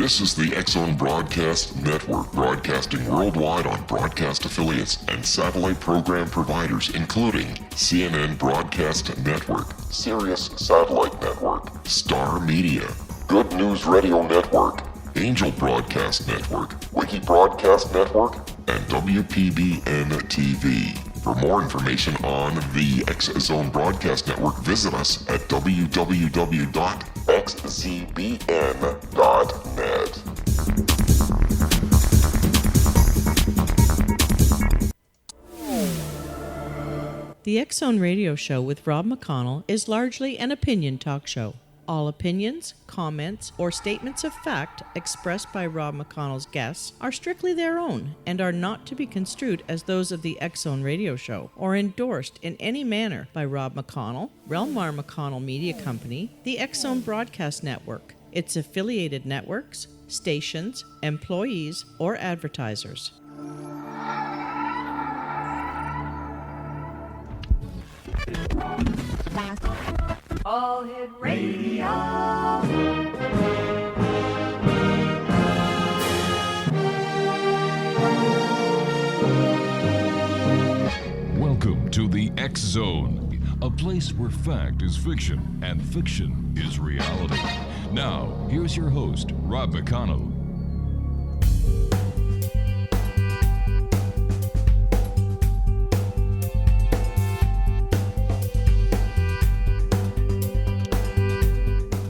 This is the X-Zone Broadcast Network, broadcasting worldwide on broadcast affiliates and satellite program providers, including CNN Broadcast Network, Sirius Satellite Network, Star Media, Good News Radio Network, Angel Broadcast Network, Wiki Broadcast Network, and WPBN TV. For more information on the X-Zone Broadcast Network, visit us at www.xzbn.net. The X-Zone Radio Show with Rob McConnell is largely an opinion talk show. All opinions, comments, or statements of fact expressed by Rob McConnell's guests are strictly their own and are not to be construed as those of the X-Zone Radio Show or endorsed in any manner by Rob McConnell, Relmar McConnell Media Company, the X-Zone Broadcast Network, its affiliated networks, stations, employees, or advertisers. All Hit Radio. Welcome to the X-Zone, a place where fact is fiction and fiction is reality. Now, here's your host, Rob McConnell.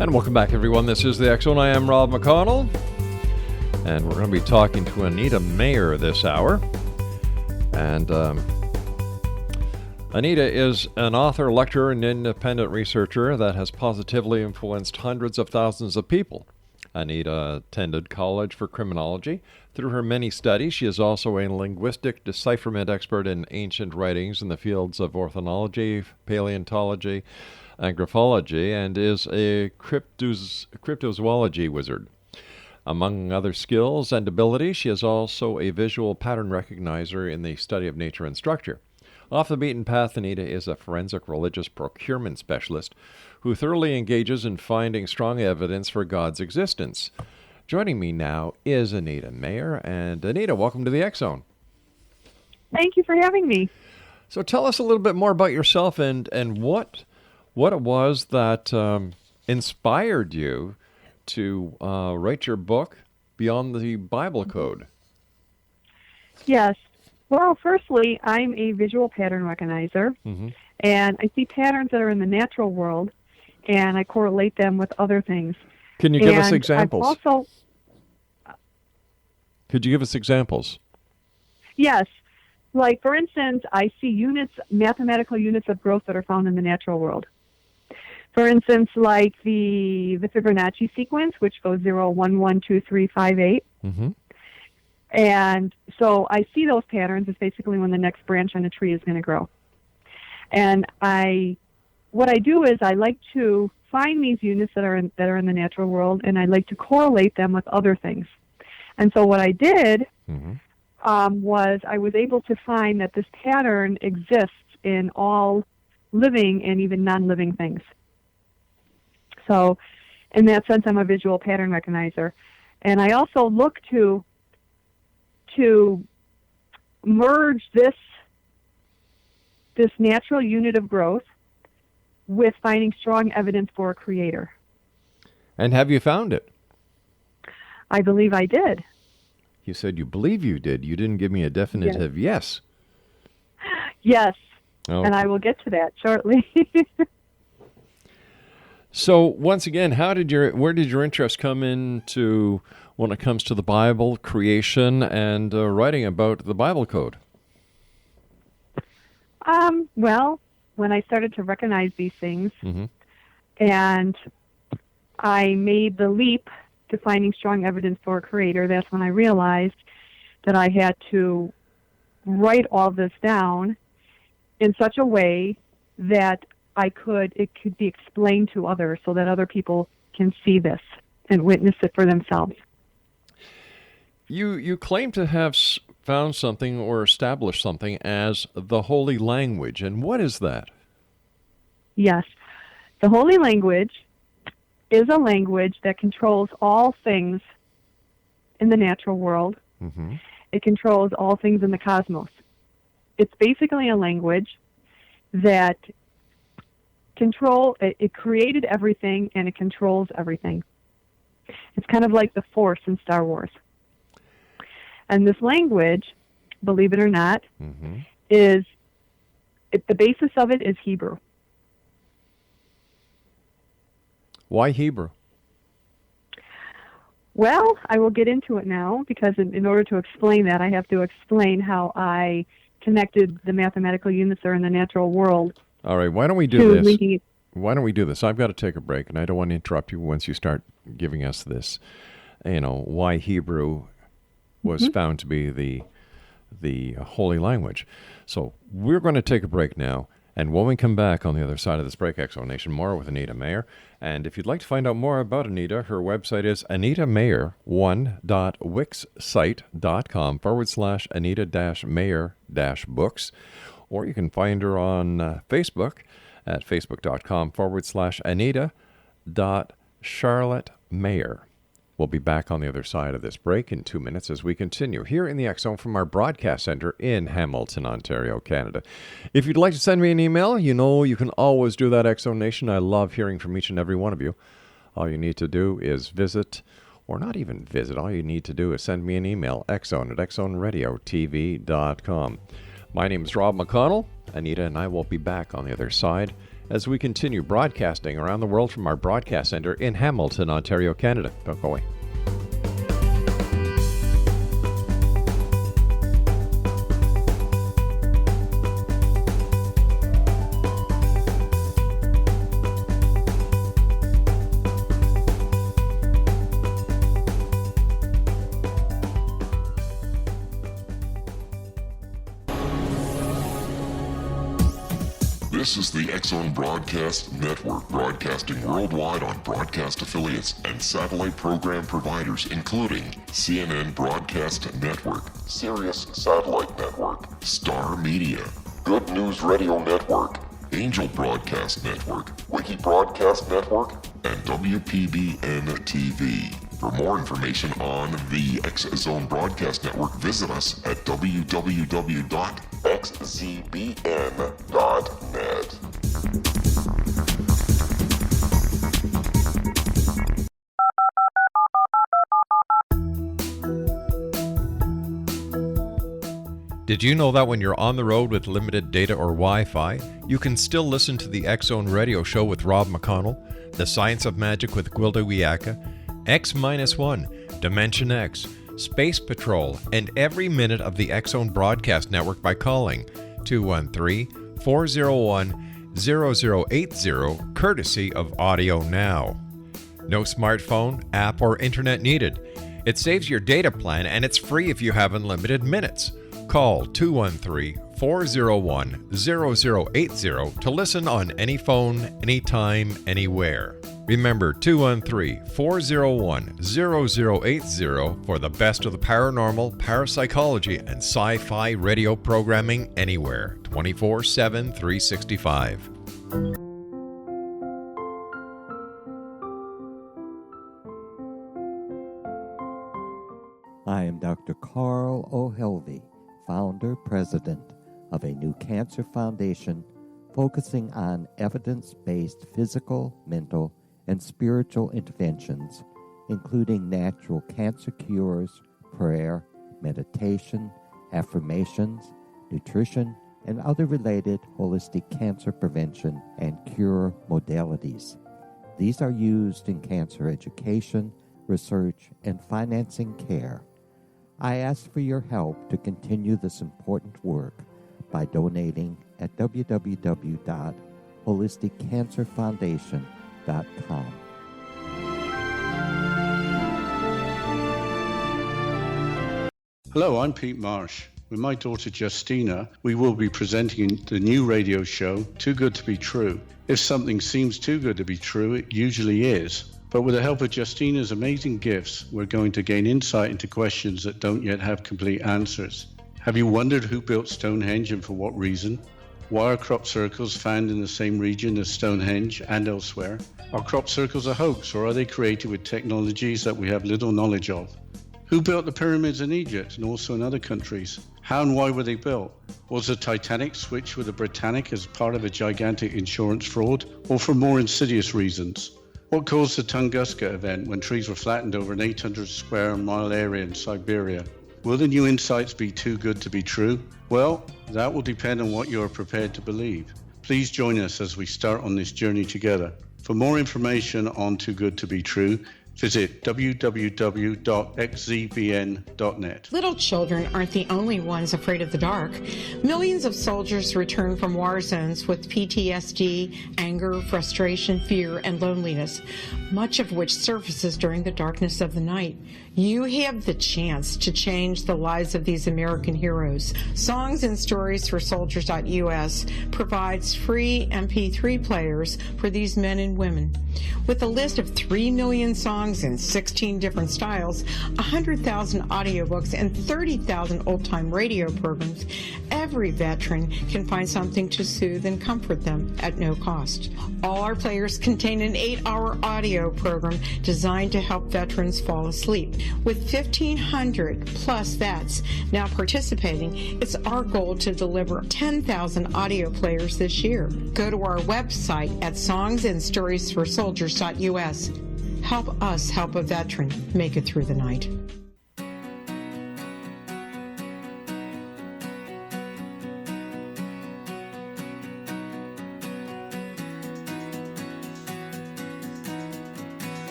And welcome back, everyone. This is the X-Zone. I am Rob McConnell, and we're going to be talking to Anita Meyer this hour. And Anita is an author, lecturer, and independent researcher that has positively influenced hundreds of thousands of people. Anita attended college for criminology. Through her many studies, she is also a linguistic decipherment expert in ancient writings in the fields of orthography, paleontology, and graphology, and is a cryptozoology wizard. Among other skills and abilities, she is also a visual pattern recognizer in the study of nature and structure. Off the beaten path, Anita is a forensic religious procurement specialist who thoroughly engages in finding strong evidence for God's existence. Joining me now is Anita Meyer. And Anita, welcome to the X-Zone. Thank you for having me. So tell us a little bit more about yourself and what it was that inspired you to write your book, Beyond the Bible Code. Yes. Well, firstly, I'm a visual pattern recognizer, and I see patterns that are in the natural world, and I correlate them with other things. Can you give us examples? Also, Could you give us examples? yes. Like, for instance, I see units, mathematical units of growth that are found in the natural world. For instance, like the Fibonacci sequence, which goes 0, 1, 1, 2, 3, 5, 8. And so I see those patterns as basically when the next branch on a tree is going to grow. And what I do is I like to find these units that are in the natural world, and I like to correlate them with other things. And so what I did was I was able to find that this pattern exists in all living and even non-living things. So in that sense, I'm a visual pattern recognizer. And I also look to merge this natural unit of growth with finding strong evidence for a creator. And have you found it? I believe I did. You said you believe you did. You didn't give me a definitive yes. Yes. Oh. And I will get to that shortly. So once again, where did your interest come into when it comes to the Bible, creation, and writing about the Bible code? Well, when I started to recognize these things, and I made the leap to finding strong evidence for a creator, that's when I realized that I had to write all this down in such a way that it could be explained to others so that other people can see this and witness it for themselves. You claim to have found something or established something as the holy language, and what is that? Yes. The holy language is a language that controls all things in the natural world. Mm-hmm. It controls all things in the cosmos. It's basically a language that it created everything and it controls everything. It's kind of like the Force in Star Wars. And this language, believe it or not, Mm-hmm. the basis of it is Hebrew. Why Hebrew? Well, I will get into it now because in order to explain that, I have to explain how I connected the mathematical units that are in the natural world. All right, why don't we do to this? linking it. Why don't we do this? I've got to take a break, and I don't want to interrupt you once you start giving us this, why Hebrew was found to be the holy language. So we're going to take a break now, and when we come back on the other side of this break, Explanation more with Anita Meyer. And if you'd like to find out more about Anita, her website is anitameyer1.wixsite.com/Anita-Meyer-books. Or you can find her on Facebook at facebook.com/Anita.CharlotteMeyer. We'll be back on the other side of this break in 2 minutes as we continue here in the X Zone from our broadcast center in Hamilton, Ontario, Canada. If you'd like to send me an email, you can always do that, X Zone Nation. I love hearing from each and every one of you. All you need to do is visit, or not even visit, all you need to do is send me an email, xzone@xzoneradiotv.com. My name is Rob McConnell. Anita and I will be back on the other side as we continue broadcasting around the world from our broadcast center in Hamilton, Ontario, Canada. Don't go away. This is the X Zone Broadcast Network, broadcasting worldwide on broadcast affiliates and satellite program providers, including CNN Broadcast Network, Sirius Satellite Network, Star Media, Good News Radio Network, Angel Broadcast Network, Wiki Broadcast Network, and WPBN TV. For more information on the X Zone Broadcast Network, visit us at www.xzbn.net. Did you know that when you're on the road with limited data or Wi-Fi, you can still listen to the X Zone Radio Show with Rob McConnell, The Science of Magic with Gwilda Wiyaka, X-1, Dimension X, Space Patrol, and every minute of the X Zone Broadcast Network by calling 213-401-0080, courtesy of Audio Now. No smartphone, app, or internet needed. It saves your data plan and it's free if you have unlimited minutes. Call 213-401-0080 to listen on any phone, anytime, anywhere. Remember 213-401-0080 for the best of the paranormal, parapsychology, and sci-fi radio programming anywhere, 24/7, 365. I am Dr. Carl O'Helvey, founder, president of a new cancer foundation focusing on evidence-based physical, mental, and spiritual interventions, including natural cancer cures, prayer, meditation, affirmations, nutrition, and other related holistic cancer prevention and cure modalities. These are used in cancer education, research, and financing care. I ask for your help to continue this important work by donating at www.holisticcancerfoundation.com. Hello, I'm Pete Marsh. With my daughter Justina, we will be presenting the new radio show, Too Good to Be True. If something seems too good to be true, it usually is. But with the help of Justina's amazing gifts, we're going to gain insight into questions that don't yet have complete answers. Have you wondered who built Stonehenge and for what reason? Why are crop circles found in the same region as Stonehenge and elsewhere? Are crop circles a hoax, or are they created with technologies that we have little knowledge of? Who built the pyramids in Egypt and also in other countries? How and why were they built? Was the Titanic switched with the Britannic as part of a gigantic insurance fraud, or for more insidious reasons? What caused the Tunguska event when trees were flattened over an 800 square mile area in Siberia? Will the new insights be too good to be true? Well, that will depend on what you are prepared to believe. Please join us as we start on this journey together. For more information on Too Good to Be True, visit www.xzbn.net. Little children aren't the only ones afraid of the dark. Millions of soldiers return from war zones with PTSD, anger, frustration, fear, and loneliness, much of which surfaces during the darkness of the night. You have the chance to change the lives of these American heroes. Songs and Stories for Soldiers.us provides free MP3 players for these men and women. With a list of 3 million songs in 16 different styles, 100,000 audiobooks, and 30,000 old-time radio programs, every veteran can find something to soothe and comfort them at no cost. All our players contain an 8-hour audio program designed to help veterans fall asleep. With 1,500 plus vets now participating, it's our goal to deliver 10,000 audio players this year. Go to our website at songsandstoriesforsoldiers.us. Help us help a veteran make it through the night.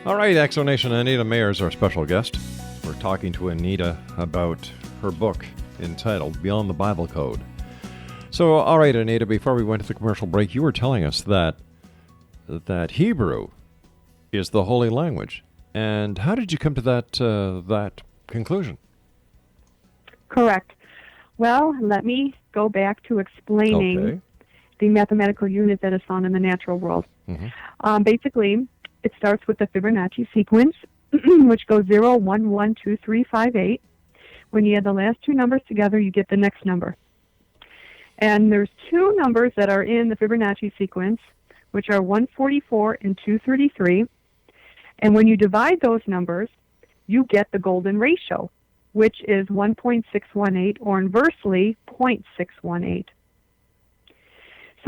All right, Exonation, Anita Meyer is our special guest. We're talking to Anita about her book entitled Beyond the Bible Code. So, all right, Anita, before we went to the commercial break, you were telling us that Hebrew is the holy language. And how did you come to that conclusion? Correct. Well, let me go back to explaining the mathematical unit that is found in the natural world. Mm-hmm. Basically, it starts with the Fibonacci sequence, which goes 0, 1, 1, 2, 3, 5, 8. When you add the last two numbers together, you get the next number. And there's two numbers that are in the Fibonacci sequence, which are 144 and 233. And when you divide those numbers, you get the golden ratio, which is 1.618, or inversely, 0.618.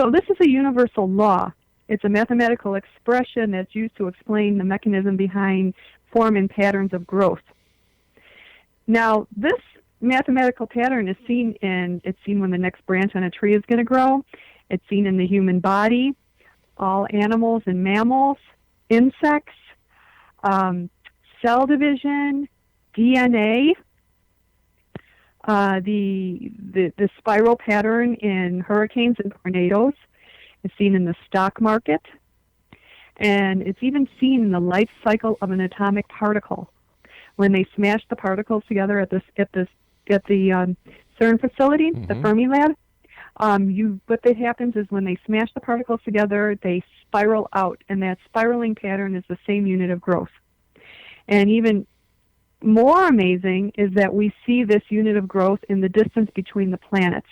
So this is a universal law. It's a mathematical expression that's used to explain the mechanism behind form and patterns of growth. Now, this mathematical pattern is seen when the next branch on a tree is going to grow. It's seen in the human body, all animals and mammals, insects, cell division, DNA, the spiral pattern in hurricanes and tornadoes. It's seen in the stock market, and it's even seen in the life cycle of an atomic particle. When they smash the particles together at the CERN facility, mm-hmm. the Fermi lab, what that happens is when they smash the particles together, they spiral out, and that spiraling pattern is the same unit of growth. And even more amazing is that we see this unit of growth in the distance between the planets.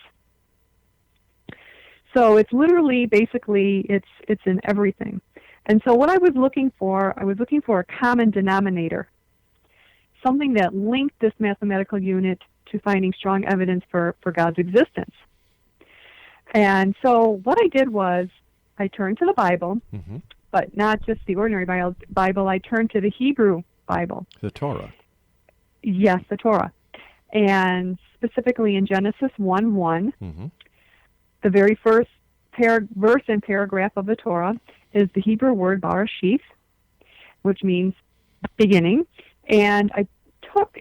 So it's literally, basically, it's in everything. And so what I was looking for a common denominator, something that linked this mathematical unit to finding strong evidence for God's existence. And so what I did was I turned to the Bible, mm-hmm. but not just the ordinary Bible. I turned to the Hebrew Bible. The Torah. Yes, the Torah. And specifically in Genesis 1:1, mm-hmm. the very first verse and paragraph of the Torah is the Hebrew word Barashith, which means beginning. And I looked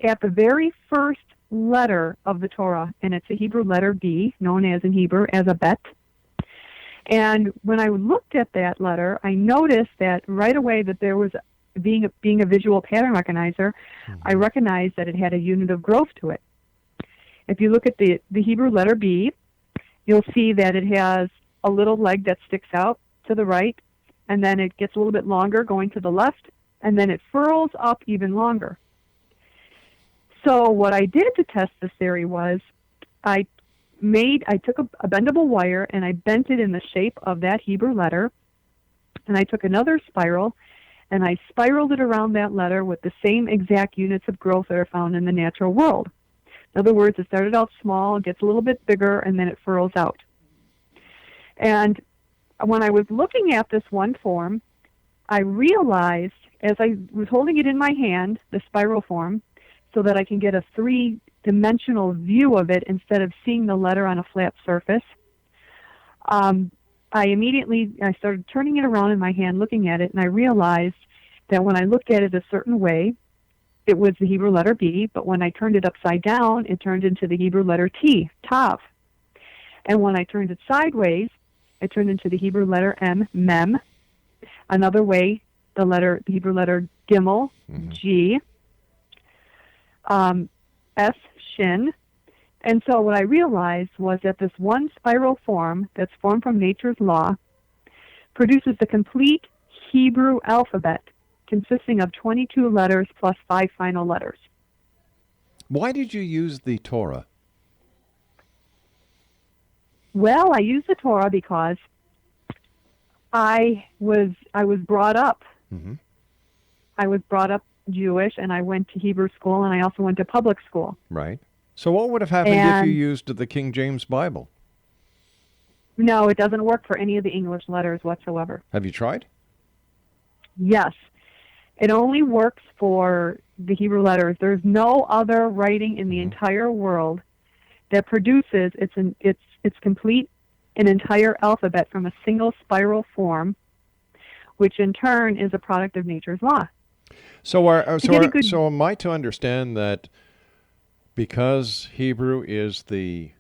at the very first letter of the Torah, and it's a Hebrew letter B, known as in Hebrew as a bet. And when I looked at that letter, I noticed that right away that there was, being a visual pattern recognizer, mm-hmm. I recognized that it had a unit of growth to it. If you look at the Hebrew letter B, you'll see that it has a little leg that sticks out to the right, and then it gets a little bit longer going to the left, and then it furls up even longer. So what I did to test this theory was I took a bendable wire and I bent it in the shape of that Hebrew letter, and I took another spiral and I spiraled it around that letter with the same exact units of growth that are found in the natural world. In other words, it started out small, gets a little bit bigger, and then it furrows out. And when I was looking at this one form, I realized, as I was holding it in my hand, the spiral form, so that I can get a three-dimensional view of it instead of seeing the letter on a flat surface, I started turning it around in my hand, looking at it, and I realized that when I looked at it a certain way, it was the Hebrew letter B, but when I turned it upside down, it turned into the Hebrew letter T, Tav. And when I turned it sideways, it turned into the Hebrew letter M, Mem. Another way, the Hebrew letter Gimel, G, S, Shin. And so what I realized was that this one spiral form that's formed from nature's law produces the complete Hebrew alphabet, consisting of 22 letters plus 5 final letters. Why did you use the Torah? Well, I used the Torah because I was brought up. I was brought up Jewish, and I went to Hebrew school, and I also went to public school. Right. So what would have happened if you used the King James Bible? No, it doesn't work for any of the English letters whatsoever. Have you tried? Yes. It only works for the Hebrew letters. There's no other writing in the entire world that produces its complete an entire alphabet from a single spiral form, which in turn is a product of nature's law. So am I to understand that because Hebrew is the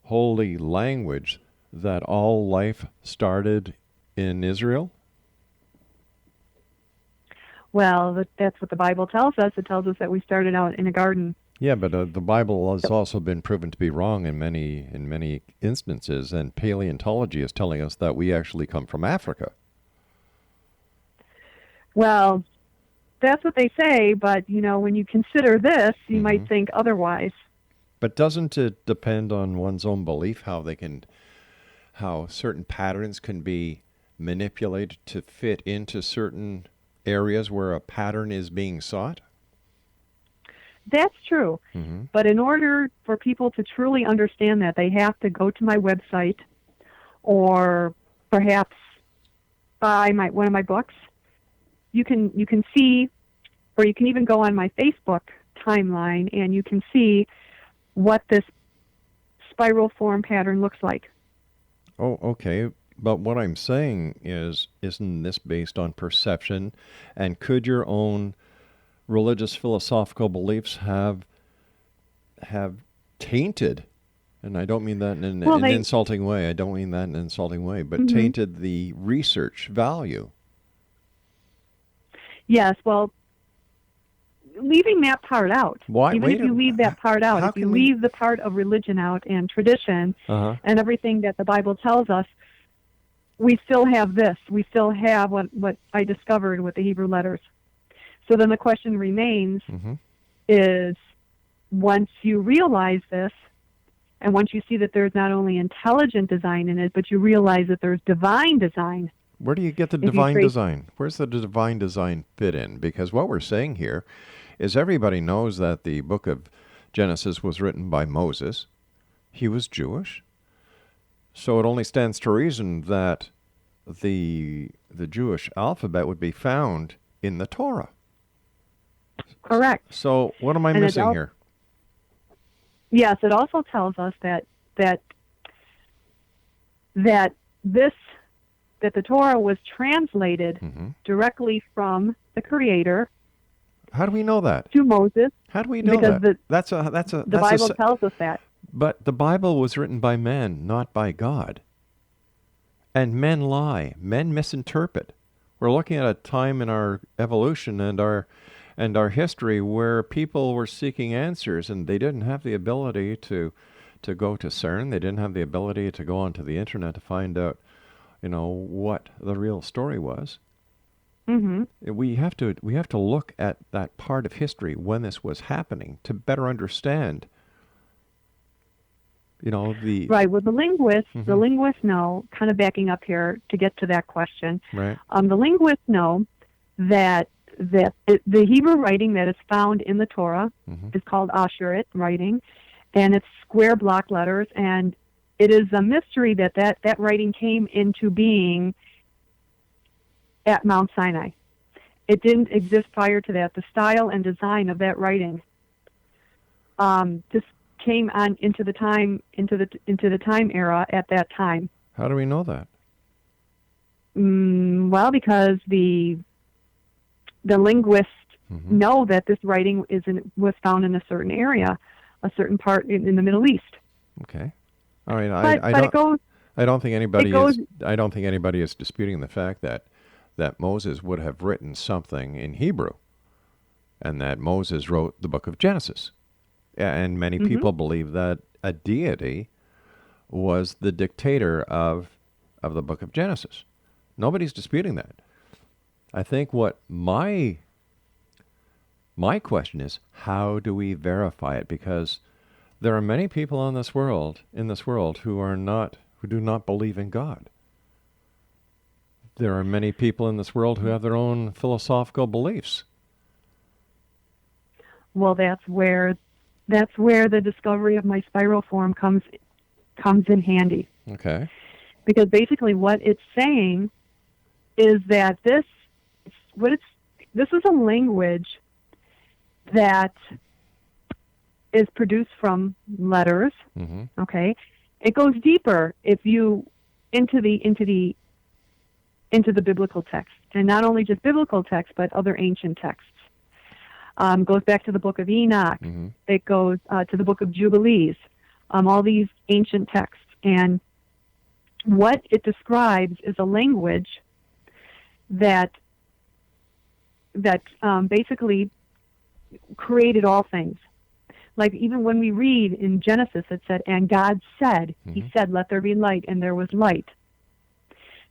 holy language, that all life started in Israel? Well, that's what the Bible tells us. It tells us that we started out in a garden. Yeah, but the Bible has also been proven to be wrong in many instances, and paleontology is telling us that we actually come from Africa. Well, that's what they say, but, when you consider this, you might think otherwise. But doesn't it depend on one's own belief how certain patterns can be manipulated to fit into certain areas where a pattern is being sought? That's true. But in order for people to truly understand that, they have to go to my website or perhaps buy one of my books. You can see, or you can even go on my Facebook timeline and you can see what this spiral form pattern looks like. Oh, okay. But what I'm saying is, isn't this based on perception? And could your own religious philosophical beliefs have tainted, and I don't mean that in an insulting way, but tainted the research value? Yes, well, leaving that part out. Why? Even if you leave that part out, if you leave the part of religion out and tradition and everything that the Bible tells us, we still have this. We still have what I discovered with the Hebrew letters. So then the question remains is, once you realize this, and once you see that there's not only intelligent design in it, but you realize that there's divine design. Where do you get the divine design? Where's the divine design fit in? Because what we're saying here is everybody knows that the book of Genesis was written by Moses. He was Jewish. So it only stands to reason that the Jewish alphabet would be found in the Torah. Correct. So what am I missing here? Yes, it also tells us that the Torah was translated directly from the Creator. How do we know that? To Moses. How do we know that? The Bible tells us that. But the Bible was written by men, not by God. And men lie. Men misinterpret. We're looking at a time in our evolution and our history where people were seeking answers, and they didn't have the ability to go to CERN. They didn't have the ability to go onto the internet to find out, what the real story was. We have to look at that part of history when this was happening to better understand. Right. Well, the linguists know, kind of backing up here to get to that question. Right. The linguists know the Hebrew writing that is found in the Torah Mm-hmm. is called Asherit writing, and it's square block letters, and it is a mystery that writing came into being at Mount Sinai. It didn't exist prior to that. The style and design of that writing just came on into the time era at that time. How do we know that? Well, because the linguists Mm-hmm. know that this writing was found in a certain area, a certain part in the Middle East. Okay. I mean, I don't think anybody is disputing the fact that Moses would have written something in Hebrew, and that Moses wrote the book of Genesis. And many Mm-hmm. people believe that a deity was the dictator of the book of Genesis. Nobody's disputing that. I think what my question is, how do we verify it? Because there are many people in this world who do not believe in God. There are many people in this world who have their own philosophical beliefs. Well, that's where the discovery of my spiral form comes in handy. Okay. Because basically what it's saying is that this is a language that is produced from letters. Mm-hmm. Okay, it goes deeper into the biblical text, and not only just biblical text, but other ancient texts. Goes back to the book of Enoch. Mm-hmm. It goes to the book of Jubilees. All these ancient texts, and what it describes is a language that basically created all things. Like even when we read in Genesis, it said, "And God said," Mm-hmm. He said, "Let there be light," and there was light.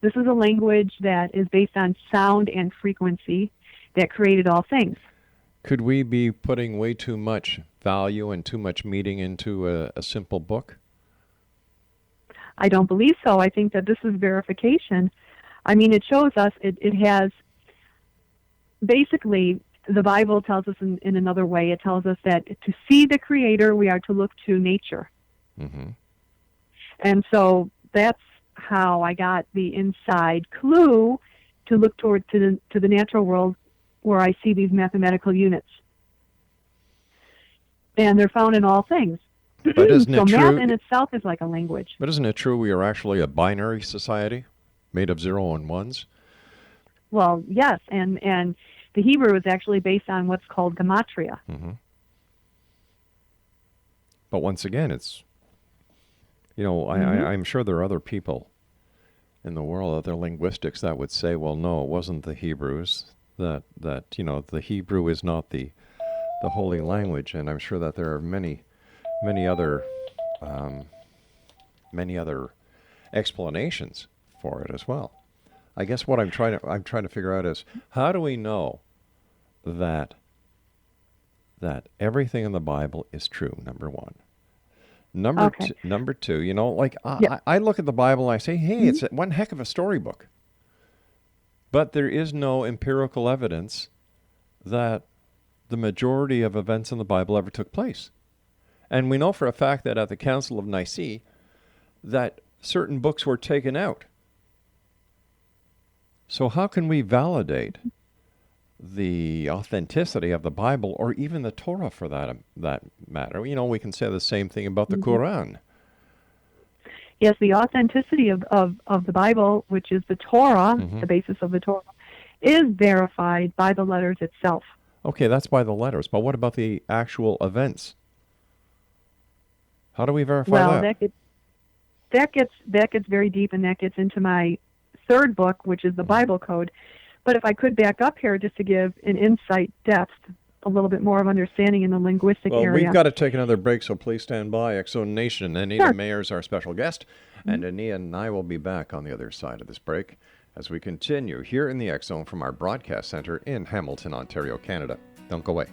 This is a language that is based on sound and frequency that created all things. Could we be putting way too much value and too much meaning into a simple book? I don't believe so. I think that this is verification. I mean, it shows us, it has, basically, the Bible tells us in another way, it tells us that to see the Creator, we are to look to nature. Mm-hmm. And so that's how I got the inside clue to look toward to the natural world, where I see these mathematical units. And they're found in all things. But isn't so it math true? in itself is like a language. But isn't it true we are actually a binary society made of 0 and 1s? Well, yes, and the Hebrew is actually based on what's called gematria. Mm-hmm. But once again, it's, I'm sure there are other people in the world, other linguistics that would say, well, no, it wasn't the Hebrews, that the Hebrew is not the holy language, and I'm sure that there are many other explanations for it as well. I guess what I'm trying to figure out is, how do we know that everything in the Bible is true? Number one. Number two, I look at the Bible and I say, hey, it's one heck of a storybook. But there is no empirical evidence that the majority of events in the Bible ever took place. And we know for a fact that at the Council of Nicaea, that certain books were taken out. So how can we validate the authenticity of the Bible, or even the Torah for that matter? We can say the same thing about the Quran. Yes, the authenticity of the Bible, which is the Torah, the basis of the Torah, is verified by the letters itself. Okay, that's by the letters. But what about the actual events? How do we verify that? Well, that gets very deep, and that gets into my third book, which is the Bible Code. But if I could back up here just to give an insight depth, a little bit more of understanding in the linguistic area. Well, we've got to take another break, so please stand by. X-Zone Nation, Anita Meyer is our special guest, and Anita and I will be back on the other side of this break as we continue here in the X-Zone from our broadcast center in Hamilton, Ontario, Canada. Don't go away.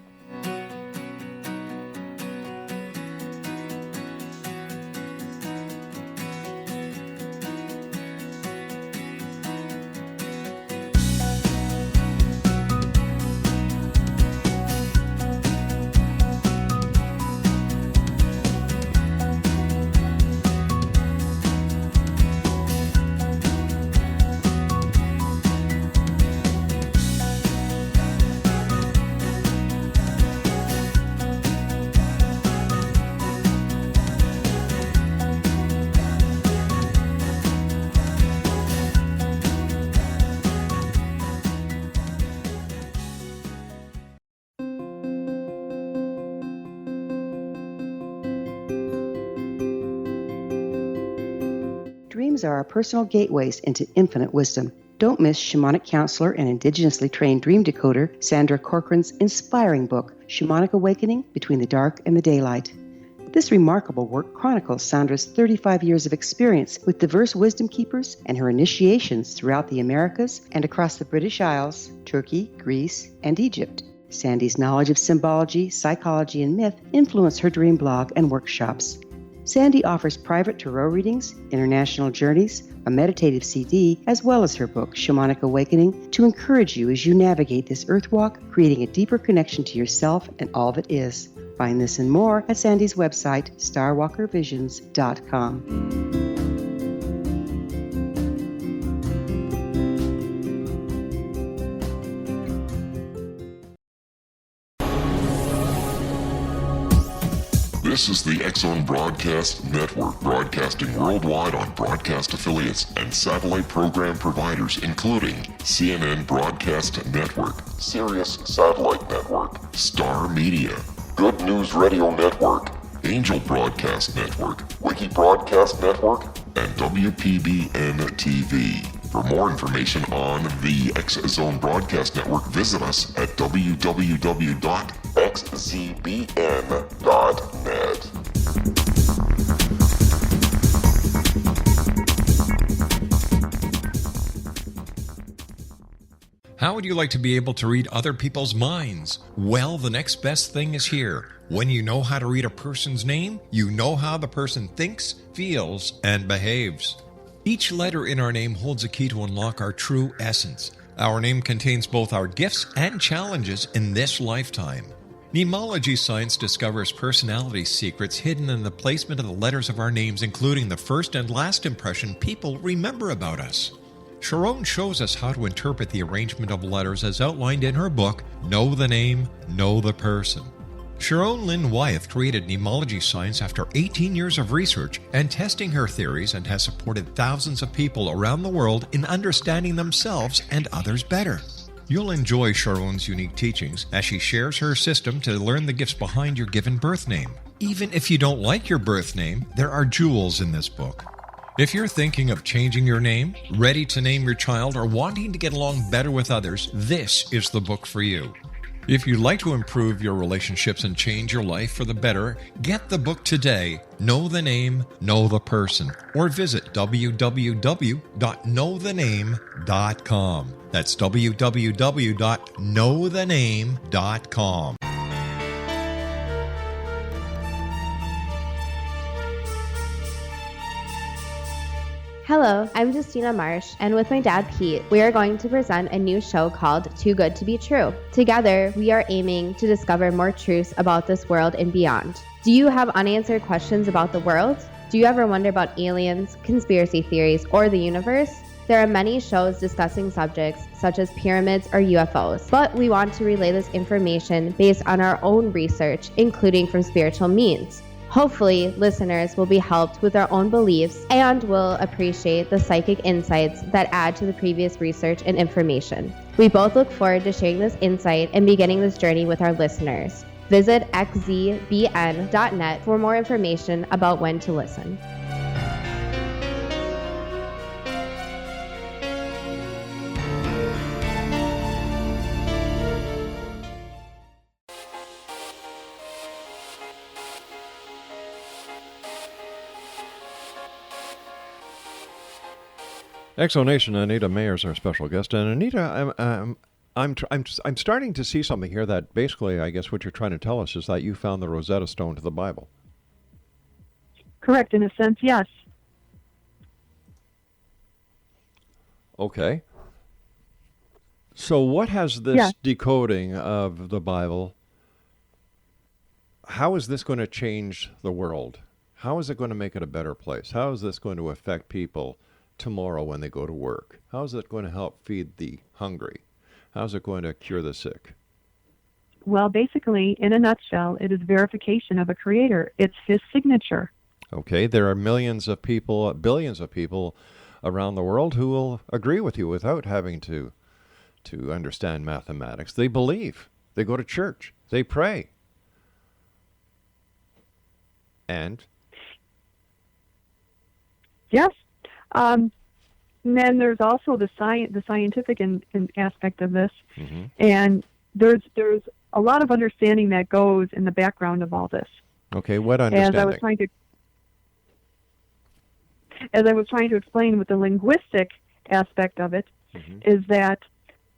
dreams are our personal gateways into infinite wisdom. Don't miss shamanic counselor and indigenously trained dream decoder Sandra Corcoran's inspiring book, Shamanic Awakening Between the Dark and the Daylight. This remarkable work chronicles Sandra's 35 years of experience with diverse wisdom keepers and her initiations throughout the Americas and across the British Isles, Turkey, Greece, and Egypt. Sandy's knowledge of symbology, psychology, and myth influence her dream blog and workshops. Sandy offers private tarot readings, international journeys, a meditative CD, as well as her book, Shamanic Awakening, to encourage you as you navigate this earth walk, creating a deeper connection to yourself and all that is. Find this and more at Sandy's website, starwalkervisions.com. This is the X-Zone Broadcast Network, broadcasting worldwide on broadcast affiliates and satellite program providers, including CNN Broadcast Network, Sirius Satellite Network, Star Media, Good News Radio Network, Angel Broadcast Network, Wiki Broadcast Network, and WPBN TV. For more information on the X-Zone Broadcast Network, visit us at www.xzbn.net. How would you like to be able to read other people's minds? Well, the next best thing is here. When you know how to read a person's name, you know how the person thinks, feels, and behaves. Each letter in our name holds a key to unlock our true essence. Our name contains both our gifts and challenges in this lifetime. Mnemology science discovers personality secrets hidden in the placement of the letters of our names, including the first and last impression people remember about us. Sharon shows us how to interpret the arrangement of letters as outlined in her book, Know the Name, Know the Person. Sharon Lynn Wyeth created mnemology science after 18 years of research and testing her theories, and has supported thousands of people around the world in understanding themselves and others better. You'll enjoy Sharon's unique teachings as she shares her system to learn the gifts behind your given birth name. Even if you don't like your birth name, there are jewels in this book. If you're thinking of changing your name, ready to name your child, or wanting to get along better with others, this is the book for you. If you'd like to improve your relationships and change your life for the better, get the book today, Know the Name, Know the Person, or visit www.knowthename.com. That's www.knowthename.com. Hello, I'm Justina Marsh, and with my dad Pete, we are going to present a new show called Too Good to Be True. Together, we are aiming to discover more truths about this world and beyond. Do you have unanswered questions about the world? Do you ever wonder about aliens, conspiracy theories, or the universe? There are many shows discussing subjects such as pyramids or UFOs, but we want to relay this information based on our own research, including from spiritual means. Hopefully, listeners will be helped with their own beliefs and will appreciate the psychic insights that add to the previous research and information. We both look forward to sharing this insight and beginning this journey with our listeners. Visit xzbn.net for more information about when to listen. Exonation, Anita Meyer is our special guest, and Anita, I'm starting to see something here that basically, I guess, what you're trying to tell us is that you found the Rosetta Stone to the Bible. Correct, in a sense, yes. Okay. So, what has this decoding of the Bible? How is this going to change the world? How is it going to make it a better place? How is this going to affect people tomorrow when they go to work? How is it going to help feed the hungry? How is it going to cure the sick? Well, basically, in a nutshell, it is verification of a creator. It's his signature. Okay, there are millions of people, billions of people around the world who will agree with you without having to understand mathematics. They believe. They go to church. They pray. And? Yes. And then there's also the scientific aspect of this, Mm-hmm. and there's a lot of understanding that goes in the background of all this. Okay, what understanding? As I was trying to explain with the linguistic aspect of it, Mm-hmm. is that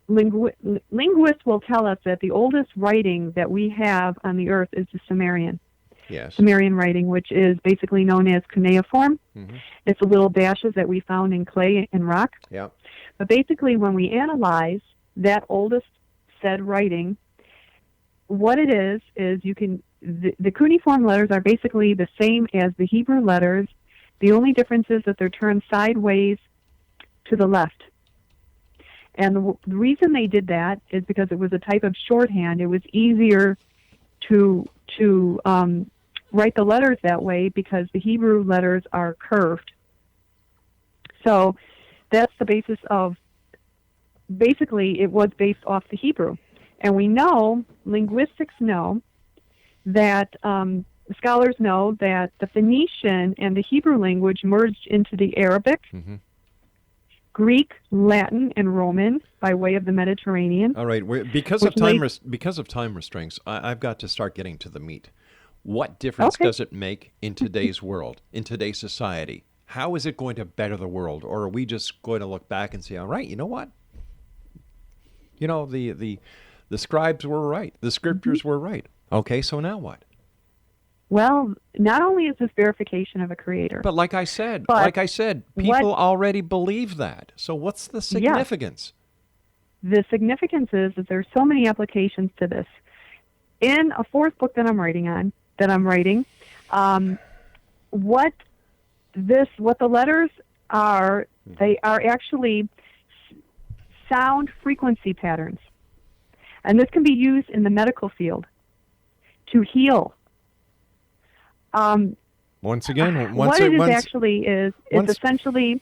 linguists will tell us that the oldest writing that we have on the earth is the Sumerian. Yes. Sumerian writing, which is basically known as cuneiform. Mm-hmm. It's the little dashes that we found in clay and rock. Yeah. But basically, when we analyze that oldest said writing, what it is you can the cuneiform letters are basically the same as the Hebrew letters. The only difference is that they're turned sideways to the left. And the reason they did that is because it was a type of shorthand. It was easier to write the letters that way because the Hebrew letters are curved. So that's the basis of, basically it was based off the Hebrew. And we know, linguistics know, that scholars know that the Phoenician and the Hebrew language merged into the Arabic, Mm-hmm. Greek, Latin, and Roman by way of the Mediterranean. All right. Because of time restraints, I've got to start getting to the meat. What difference does it make in today's world, in today's society? How is it going to better the world? Or are we just going to look back and say, all right, you know what? You know, the scribes were right. The scriptures were right. Okay, so now what? Well, not only is this verification of a creator. But like I said, people already believe that. So what's the significance? Yes. The significance is that there's so many applications to this. In a fourth book that I'm writing, what the letters are, they are actually sound frequency patterns. And this can be used in the medical field to heal. Once again, it's essentially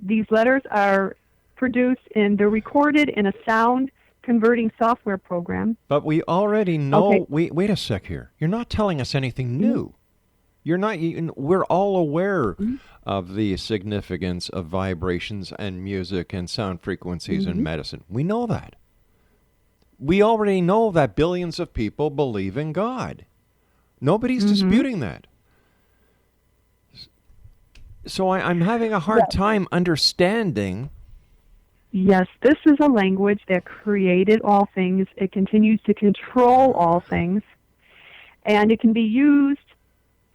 these letters are produced and they're recorded in a sound converting software program. But we already know. Okay. Wait a sec here. You're not telling us anything new. You're not. We're all aware of the significance of vibrations and music and sound frequencies in medicine. We know that. We already know that billions of people believe in God. Nobody's disputing that. So I'm having a hard time understanding. Yes, this is a language that created all things. It continues to control all things. And it can be used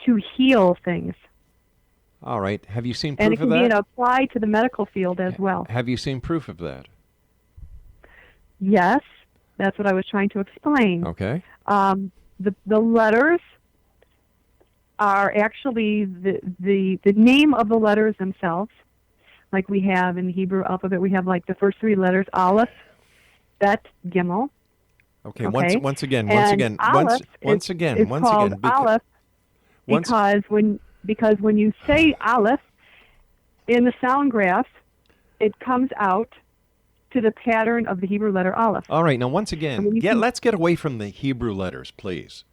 to heal things. All right. Have you seen proof of that? And it can be applied to the medical field as well. Have you seen proof of that? Yes. That's what I was trying to explain. Okay. The letters are actually the name of the letters themselves. Like we have in the Hebrew alphabet, we have like the first three letters, Aleph, Bet, Gimel. Okay. Once again. Aleph because when you say Aleph in the sound graph, it comes out to the pattern of the Hebrew letter Aleph. All right. Now, once again, let's get away from the Hebrew letters, please,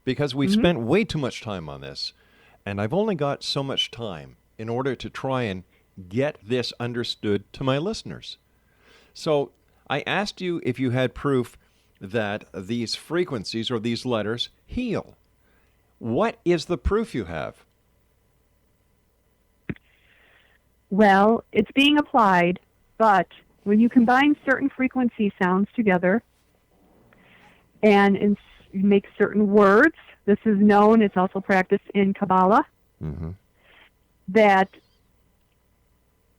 because we've spent way too much time on this, and I've only got so much time in order to try and get this understood to my listeners. So I asked you if you had proof that these frequencies or these letters heal. What is the proof you have? Well, it's being applied, but when you combine certain frequency sounds together and make certain words, this is known, it's also practiced in Kabbalah, that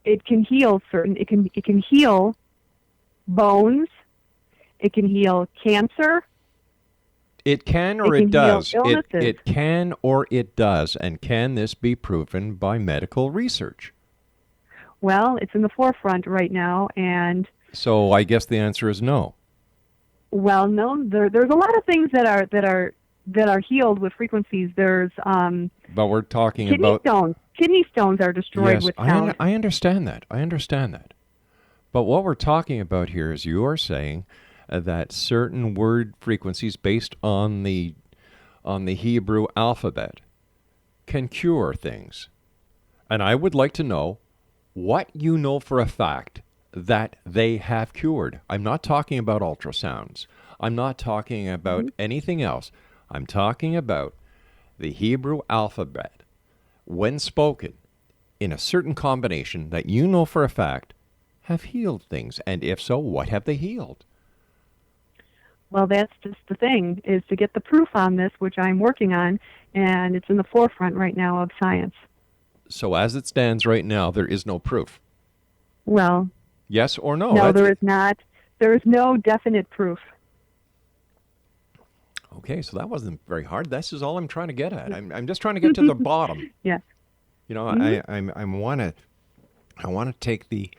it can heal it can heal bones, it can heal cancer. It can or it does. It can or it does. And can this be proven by medical research? Well, it's in the forefront right now, and so I guess the answer is no. Well, no. There's a lot of things that are healed with frequencies. There's but we're talking kidney about stones. Kidney stones are destroyed with sound. I understand that. But what we're talking about here is you are saying that certain word frequencies based on the Hebrew alphabet can cure things. And I would like to know what you know for a fact that they have cured. I'm not talking about ultrasounds. I'm not talking about anything else. I'm talking about the Hebrew alphabet, when spoken in a certain combination that you know for a fact have healed things. And if so, what have they healed? Well, that's just the thing, is to get the proof on this, which I'm working on, and it's in the forefront right now of science. So as it stands right now, there is no proof. Well, yes or no? No, there is not. There is no definite proof. Okay, so that wasn't very hard. This is all I'm trying to get at. I'm just trying to get to the bottom. Yeah. You know, I want to take the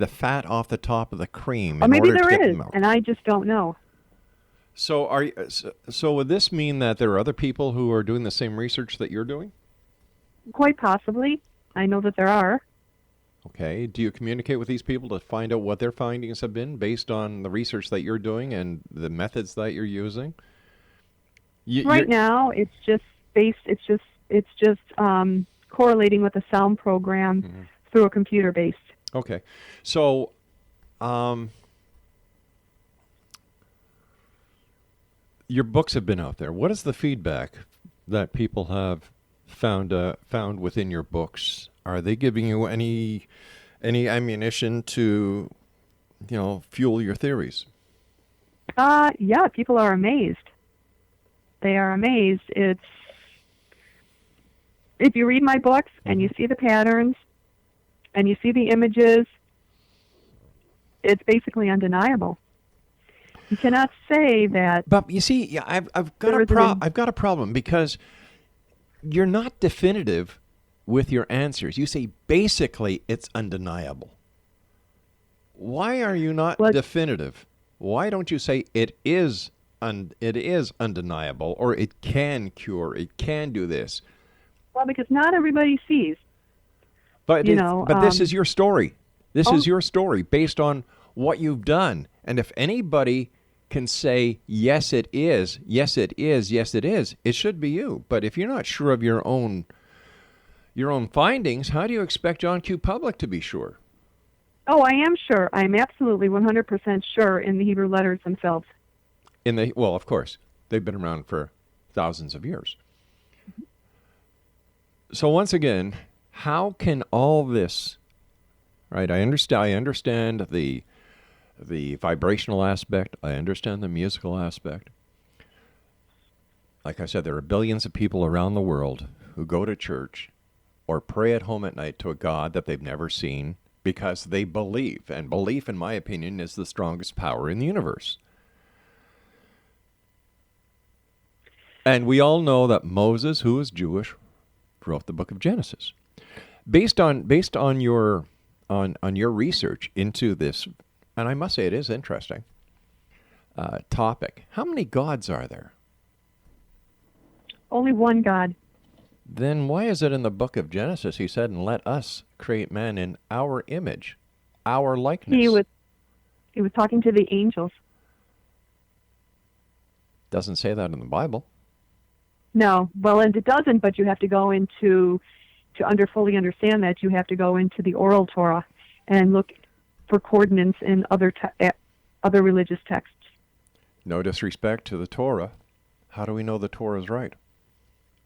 fat off the top of the cream. Or in maybe order to there get the is, milk. and I just don't know. So so would this mean that there are other people who are doing the same research that you're doing? Quite possibly. I know that there are. Okay. Do you communicate with these people to find out what their findings have been based on the research that you're doing and the methods that you're using? Right now, it's just correlating with a sound program through a computer base. Okay. So, your books have been out there. What is the feedback that people have found within your books? Are they giving you any ammunition to, fuel your theories? Yeah, people are amazed. They are amazed. If you read my books and you see the patterns and you see the images, it's basically undeniable. You cannot say that. But you see, yeah, I've got a problem because you're not definitive with your answers. You say basically it's undeniable. Why are you not definitive? Why don't you say it is undeniable, or it can cure, it can do this? Well, because not everybody sees. But this is your story. This is your story based on what you've done. And if anybody can say, yes, it is, yes, it is, yes, it is, it should be you. But if you're not sure of your own findings, how do you expect John Q. Public to be sure? Oh, I am sure. I'm absolutely 100% sure in the Hebrew letters themselves. Well, of course. They've been around for thousands of years. So once again, how can all this, right? I understand the vibrational aspect. I understand the musical aspect. Like I said, there are billions of people around the world who go to church or pray at home at night to a God that they've never seen because they believe. And belief, in my opinion, is the strongest power in the universe. And we all know that Moses, who is Jewish, wrote the book of Genesis. Based on your research into this, and I must say it is interesting, topic, how many gods are there? Only one God. Then why is it in the book of Genesis he said, and let us create man in our image, our likeness? He was talking to the angels. Doesn't say that in the Bible. No, well, and it doesn't, but you have to go into, fully understand that, you have to go into the oral Torah and look for coordinates in other religious texts. No disrespect to the Torah. How do we know the Torah is right?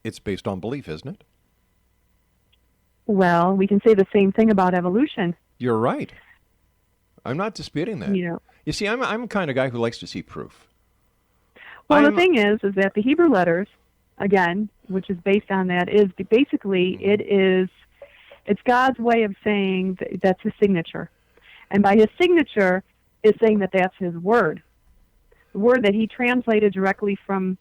It's based on belief, isn't it? Well, we can say the same thing about evolution. You're right. I'm not disputing that. You see, I'm the kind of guy who likes to see proof. Well, the thing is that the Hebrew letters, again, which is based on that, is basically it's God's way of saying that's his signature. And by his signature is saying that that's his word. The word that he translated directly from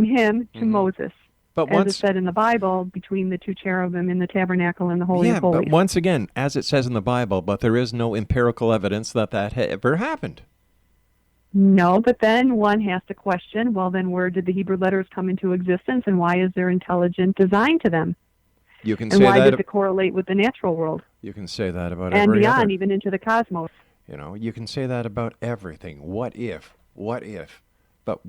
him to Moses. But as it said in the Bible, between the two cherubim in the tabernacle and the Holy of Holies. But once again, as it says in the Bible, but there is no empirical evidence that ever happened. No, but then one has to question, well, then where did the Hebrew letters come into existence, and why is there intelligent design to them? You can and say why that does it correlate with the natural world? You can say that about and every beyond, other. even into the cosmos. You can say that about everything. What if? But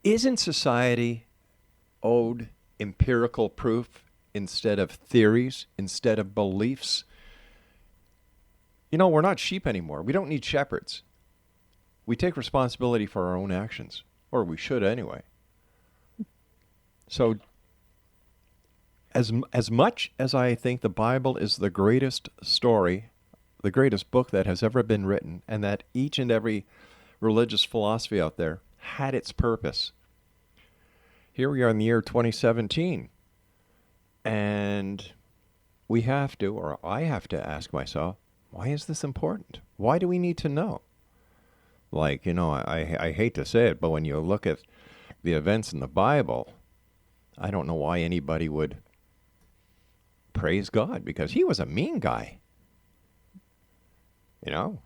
isn't society owed empirical proof instead of theories, instead of beliefs. You know, we're not sheep anymore. We don't need shepherds. We take responsibility for our own actions, or we should anyway. So, as much as I think the Bible is the greatest story, the greatest book that has ever been written, and that each and every religious philosophy out there had its purpose, here we are in the year 2017, and we have to, or I have to ask myself, why is this important? Why do we need to know? Like, you know, I hate to say it, but when you look at the events in the Bible, I don't know why anybody would praise God, because he was a mean guy. You know,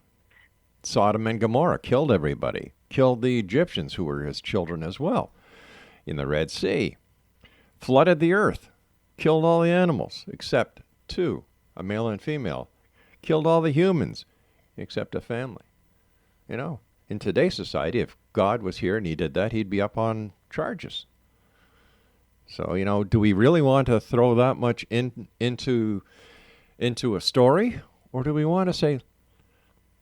Sodom and Gomorrah killed everybody, killed the Egyptians who were his children as well in the Red Sea, flooded the earth, killed all the animals except two, a male and female, killed all the humans except a family. You know, in today's society, if God was here and he did that, he'd be up on charges. So, you know, do we really want to throw that much into a story? Or do we want to say,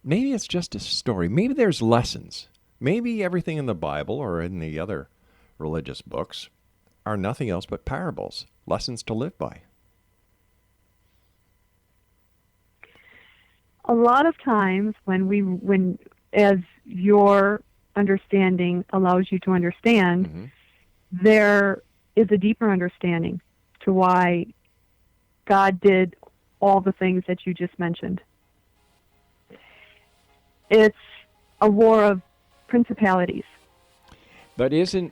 maybe it's just a story. Maybe there's lessons. Maybe everything in the Bible or in the other religious books are nothing else but parables, lessons to live by. A lot of times when as your understanding allows you to understand, there is a deeper understanding to why God did all the things that you just mentioned. It's a war of principalities. But you have to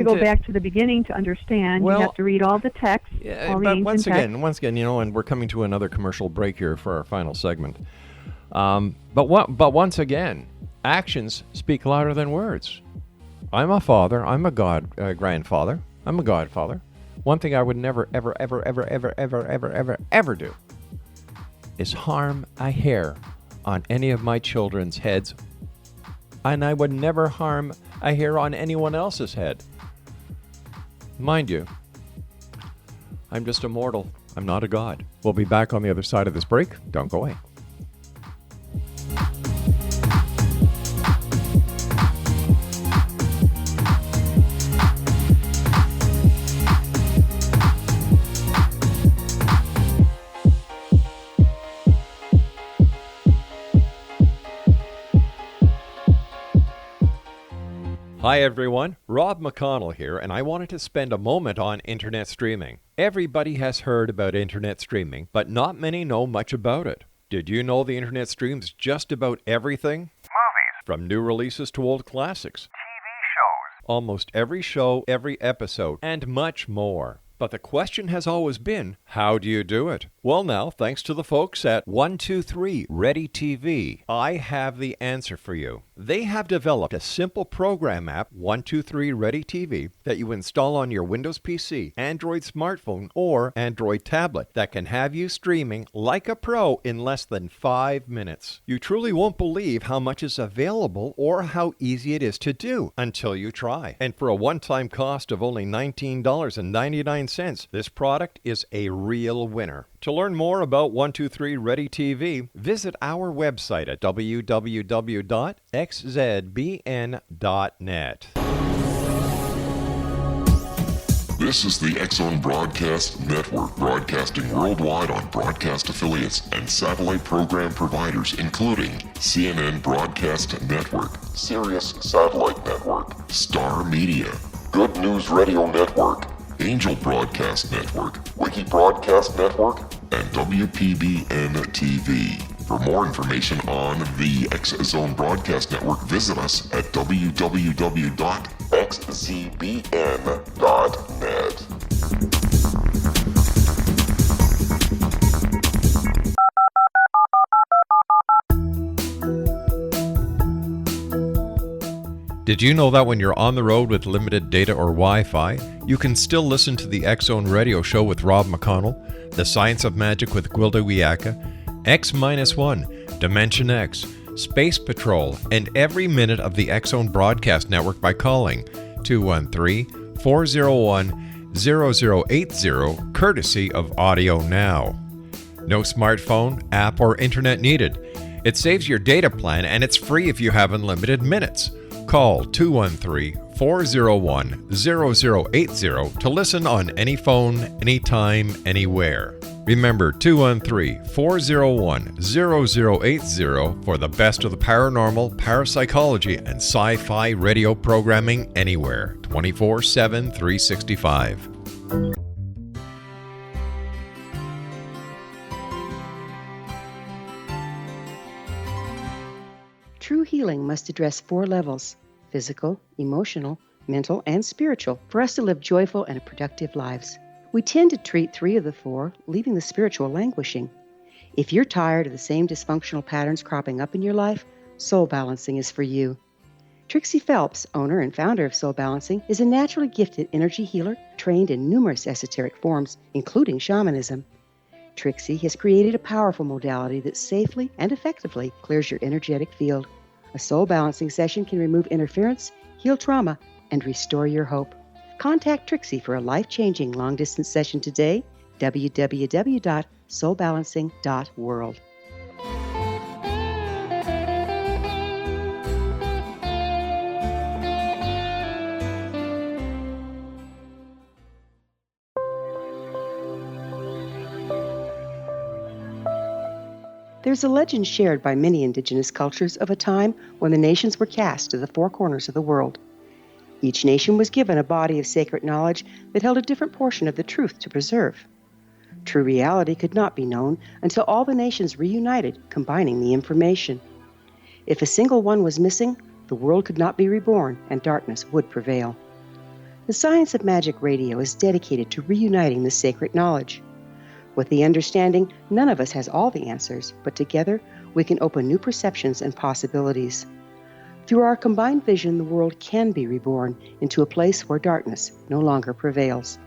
go back to the beginning to understand. Well, you have to read all the text. Yeah, all the but ancient once again, you know, and we're coming to another commercial break here for our final segment. But once again, actions speak louder than words. I'm a father. I'm a grandfather. I'm a godfather. One thing I would never, ever, ever, ever, ever, ever, ever, ever, ever do is harm a hair on any of my children's heads. And I would never harm a hair on anyone else's head. Mind you, I'm just a mortal. I'm not a god. We'll be back on the other side of this break. Don't go away. Hi everyone, Rob McConnell here, and I wanted to spend a moment on internet streaming. Everybody has heard about internet streaming, but not many know much about it. Did you know the internet streams just about everything? Movies. From new releases to old classics. TV shows. Almost every show, every episode, and much more. But the question has always been, how do you do it? Well now, thanks to the folks at 123 Ready TV, I have the answer for you. They have developed a simple program app, 123 Ready TV, that you install on your Windows PC, Android smartphone, or Android tablet that can have you streaming like a pro in less than 5 minutes. You truly won't believe how much is available or how easy it is to do until you try. And for a one-time cost of only $19.99, this product is a real winner. To learn more about 123 Ready TV, visit our website at www.xzbn.net. This is the X-Zone Broadcast Network, broadcasting worldwide on broadcast affiliates and satellite program providers, including CNN Broadcast Network, Sirius Satellite Network, Star Media, Good News Radio Network, Angel Broadcast Network, Wiki Broadcast Network, and WPBN TV. For more information on the X-Zone Broadcast Network, visit us at www.xzbn.net. Did you know that when you're on the road with limited data or Wi-Fi, you can still listen to the X-Zone Radio Show with Rob McConnell, The Science of Magic with Gwilda Wiyaka, X-1, Dimension X, Space Patrol, and every minute of the X-Zone Broadcast Network by calling 213-401 0080, courtesy of Audio Now. No smartphone, app, or internet needed. It saves your data plan and it's free if you have unlimited minutes. Call 213-401-0080 to listen on any phone, anytime, anywhere. Remember 213-401-0080 for the best of the paranormal, parapsychology, and sci-fi radio programming anywhere, 24/7, 365. True healing must address 4 levels: physical, emotional, mental, and spiritual, for us to live joyful and productive lives. We tend to treat 3 of the 4, leaving the spiritual languishing. If you're tired of the same dysfunctional patterns cropping up in your life, Soul Balancing is for you. Trixie Phelps, owner and founder of Soul Balancing, is a naturally gifted energy healer trained in numerous esoteric forms, including shamanism. Trixie has created a powerful modality that safely and effectively clears your energetic field. A Soul Balancing session can remove interference, heal trauma, and restore your hope. Contact Trixie for a life-changing long-distance session today, www.soulbalancing.world. There's a legend shared by many indigenous cultures of a time when the nations were cast to the 4 corners of the world. Each nation was given a body of sacred knowledge that held a different portion of the truth to preserve. True reality could not be known until all the nations reunited, combining the information. If a single one was missing, the world could not be reborn and darkness would prevail. The Science of Magic Radio is dedicated to reuniting the sacred knowledge. With the understanding, none of us has all the answers, but together we can open new perceptions and possibilities. Through our combined vision, the world can be reborn into a place where darkness no longer prevails.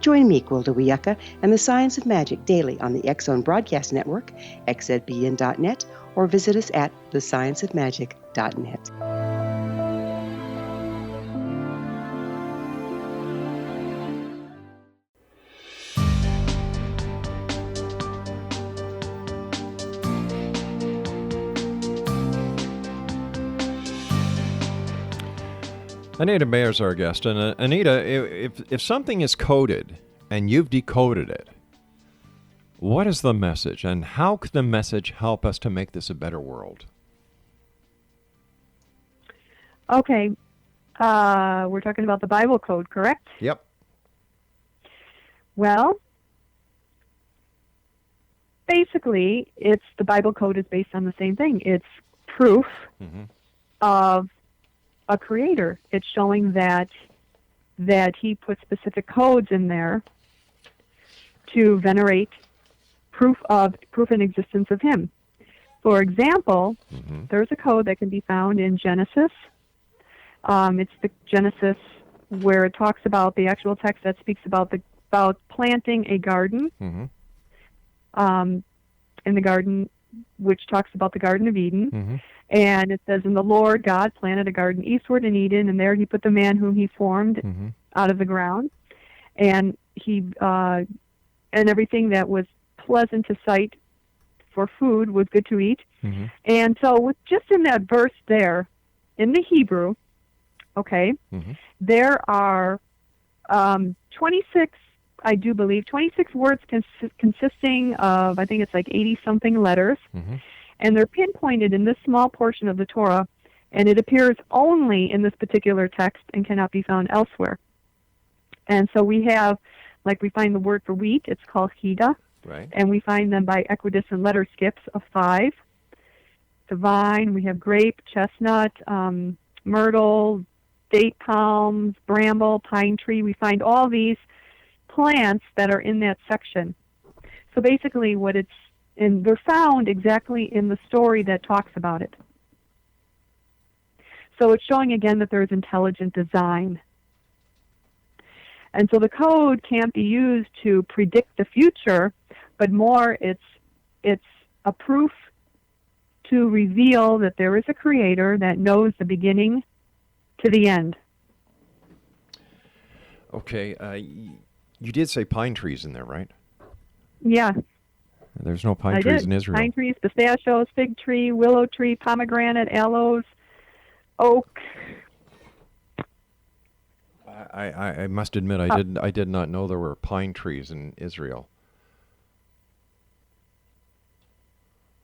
Join me, Gwilda Wiyaka, and the Science of Magic daily on the X-Zone Broadcast Network, xzbn.net, or visit us at thescienceofmagic.net. Anita Meyer is our guest. And Anita, if something is coded and you've decoded it, what is the message, and how can the message help us to make this a better world? Okay. We're talking about the Bible code, correct? Yep. Well, basically, the Bible code is based on the same thing. It's proof of a creator. It's showing that he put specific codes in there to venerate proof and existence of him. For example, there's a code that can be found in Genesis. It's the Genesis where it talks about the actual text that speaks about planting a garden. In the garden, which talks about the Garden of Eden. And it says, and the Lord God planted a garden eastward in Eden, and there he put the man whom he formed out of the ground. And he and everything that was pleasant to sight for food was good to eat. And so just in that verse there, in the Hebrew, there are 26, I do believe, 26 words consisting of, I think it's like 80-something letters. And they're pinpointed in this small portion of the Torah, and it appears only in this particular text and cannot be found elsewhere. And so we have, like we find the word for wheat, it's called Hida, and we find them by equidistant letter skips of 5. The vine, we have grape, chestnut, myrtle, date palms, bramble, pine tree. We find all these plants that are in that section. So basically and they're found exactly in the story that talks about it. So it's showing again that there's intelligent design. And so the code can't be used to predict the future, but more it's a proof to reveal that there is a creator that knows the beginning to the end. Okay. You did say pine trees in there, right? Yeah, There's no pine I trees did. in Israel. Pine trees, pistachios, fig tree, willow tree, pomegranate, aloes, oak. I must admit, I did not know there were pine trees in Israel.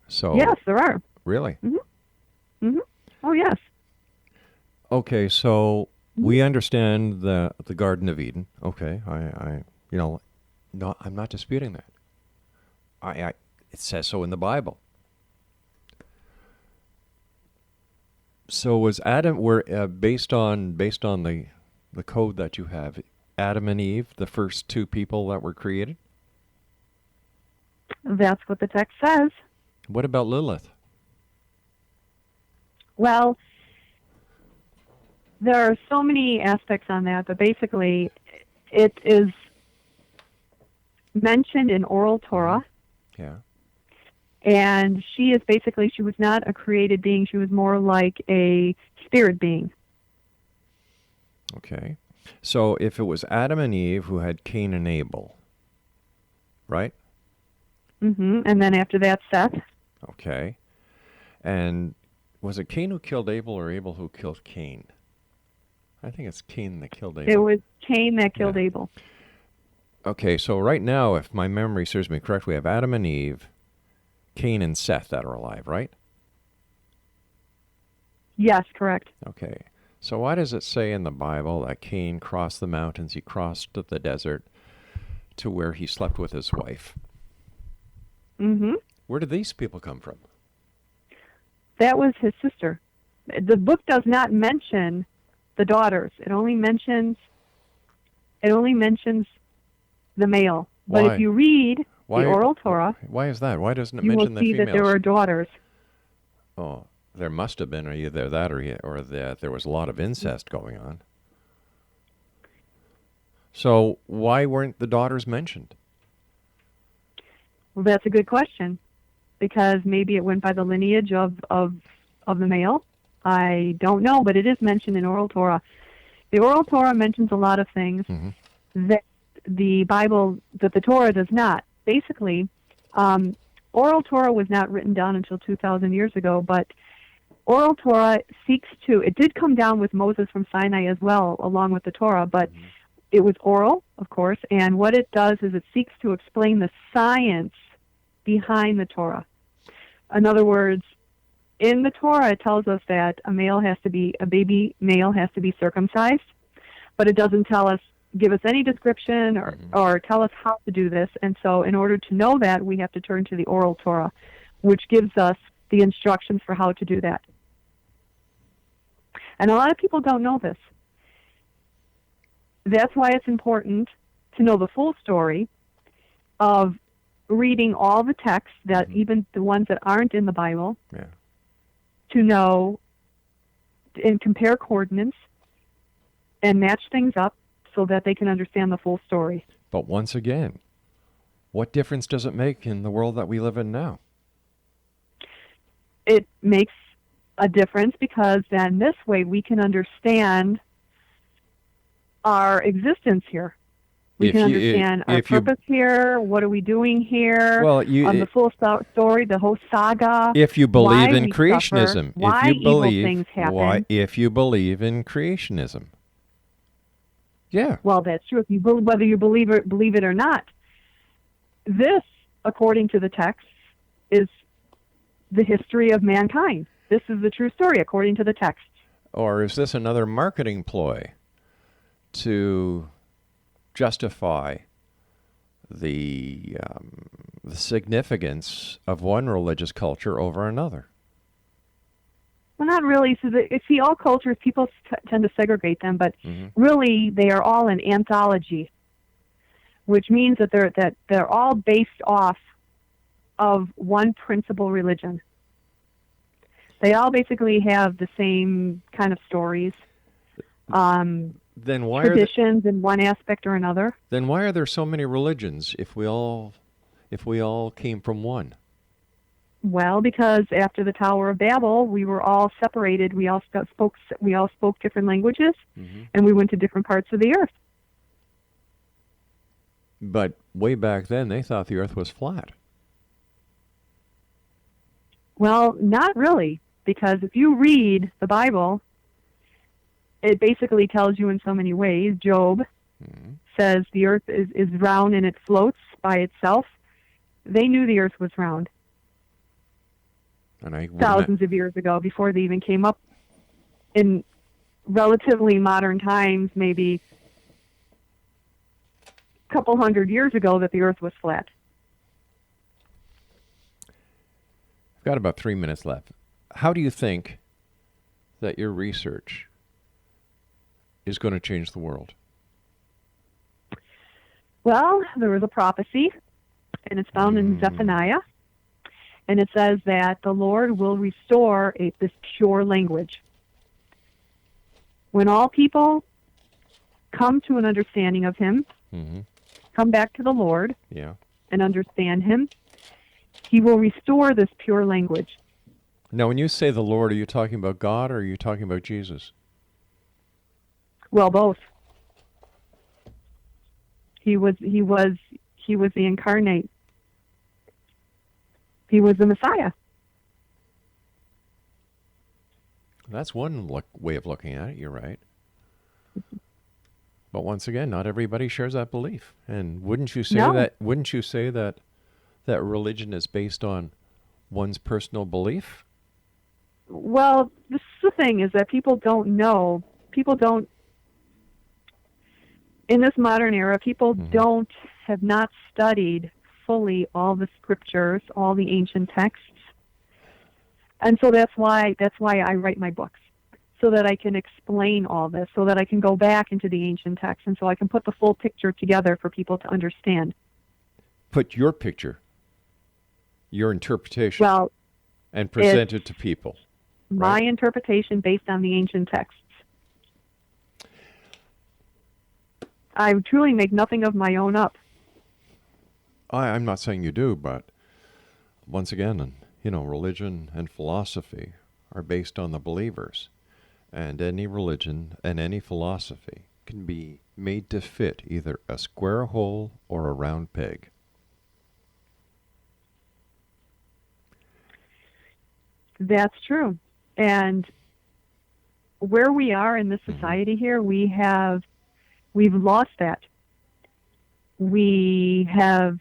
So Yes, there are. really? Oh, yes. Okay, so we understand the Garden of Eden. Okay, no, I'm not disputing that. It says so in the Bible. So was Adam based on the code that you have, Adam and Eve, the first two people that were created? That's what the text says. What about Lilith? Well, there are so many aspects on that, but basically it is mentioned in oral Torah. Yeah. And she was not a created being. She was more like a spirit being. Okay. So if it was Adam and Eve who had Cain and Abel, right? And then after that, Seth. Okay. And was it Cain who killed Abel or Abel who killed Cain? I think it's Cain that killed Abel. It was Cain that killed Abel. Okay, so right now, if my memory serves me correct, we have Adam and Eve, Cain and Seth that are alive, right? Yes, correct. Okay. So why does it say in the Bible that Cain crossed the mountains, he crossed the desert to where he slept with his wife? Where did these people come from? That was his sister. The book does not mention the daughters. It only mentions the male. Why? But if you read the oral Torah, why is that? Why doesn't it you mention will the see females? that there were daughters. Oh, there must have been either that or that there was a lot of incest going on. So why weren't the daughters mentioned? Well, that's a good question, because maybe it went by the lineage of the male. I don't know, but it is mentioned in oral Torah. The oral Torah mentions a lot of things that the Bible, that the Torah does not. Basically, oral Torah was not written down until 2,000 years ago, but oral Torah seeks to, it did come down with Moses from Sinai as well, along with the Torah, but it was oral, of course, and what it does is it seeks to explain the science behind the Torah. In other words, in the Torah, it tells us that a baby male has to be circumcised, but it doesn't give us any description or tell us how to do this. And so in order to know that, we have to turn to the oral Torah, which gives us the instructions for how to do that. And a lot of people don't know this. That's why it's important to know the full story of reading all the texts, that even the ones that aren't in the Bible, to know and compare coordinates and match things up so that they can understand the full story. But once again, what difference does it make in the world that we live in now? It makes a difference, because then this way we can understand our existence here. We can understand our purpose here. What are we doing here? Well, the full story, the whole saga. If you believe in creationism, suffer, why evil things happen. If you believe in creationism, yeah. Well, that's true. Whether you believe it or not, this, according to the text, is the history of mankind. This is the true story, according to the text. Or is this another marketing ploy to justify the significance of one religious culture over another? Well, not really. So, see, all cultures, people tend to segregate them, but really they are all an anthology, which means that they're all based off of one principal religion. They all basically have the same kind of stories. Then why traditions in one aspect or another. Then why are there so many religions if we all came from one? Well, because after the Tower of Babel, we were all separated. We all spoke different languages, and we went to different parts of the earth. But way back then, they thought the Earth was flat. Well, not really, because if you read the Bible, it basically tells you in so many ways. Job says the Earth is round and it floats by itself. They knew the Earth was round. And thousands of years ago, before they even came up in relatively modern times, maybe a couple hundred years ago, that the Earth was flat. I've got about 3 minutes left. How do you think that your research is going to change the world? Well, there was a prophecy, and it's found in Zephaniah, and it says that the Lord will restore this pure language. When all people come to an understanding of Him, come back to the Lord, and understand Him, He will restore this pure language. Now, when you say the Lord, are you talking about God or are you talking about Jesus? Well, both. He was the incarnate. He was the Messiah. That's one way of looking at it. You're right. But once again, not everybody shares that belief. And wouldn't you say that religion is based on one's personal belief? Well, this is the thing, is that people don't know. People don't, in this modern era, people have not studied fully all the scriptures, all the ancient texts. And so that's why I write my books, so that I can explain all this, so that I can go back into the ancient texts, and so I can put the full picture together for people to understand. Put your picture, your interpretation, and present it to people. My interpretation based on the ancient texts. I truly make nothing of my own up. I'm not saying you do, but once again, religion and philosophy are based on the believers. And any religion and any philosophy can be made to fit either a square hole or a round peg. That's true. And where we are in this society here, we've lost that. We have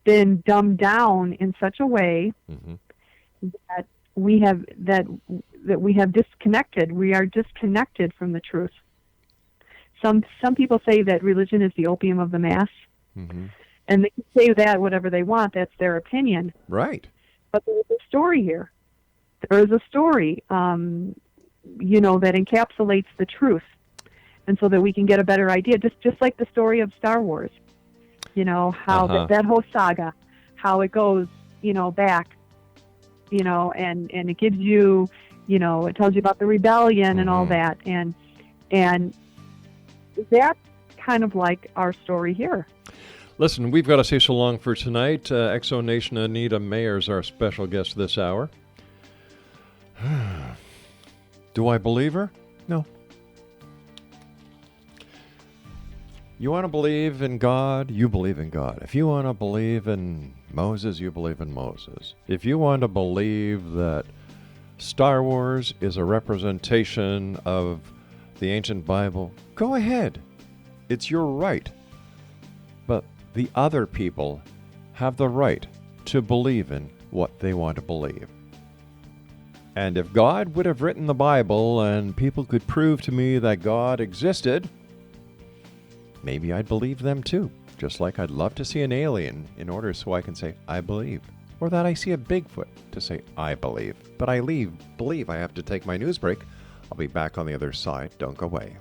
been dumbed down in such a way that we have disconnected. We are disconnected from the truth. Some people say that religion is the opium of the mass, and they can say that whatever they want. That's their opinion. Right. But there's a story here. There is a story, that encapsulates the truth, and so that we can get a better idea. Just like the story of Star Wars, how that whole saga, how it goes, back, and it gives you, it tells you about the rebellion and all that, and that's kind of like our story here. Listen, we've got to say so long for tonight. Exo Nation Anita Meyer is our special guest this hour. Do I believe her? No. You want to believe in God, you believe in God. If you want to believe in Moses, you believe in Moses. If you want to believe that Star Wars is a representation of the ancient Bible, go ahead. It's your right. But the other people have the right to believe in what they want to believe. And if God would have written the Bible and people could prove to me that God existed, maybe I'd believe them too. Just like I'd love to see an alien in order so I can say, I believe. Or that I see a Bigfoot to say, I believe. But I believe I have to take my news break. I'll be back on the other side. Don't go away.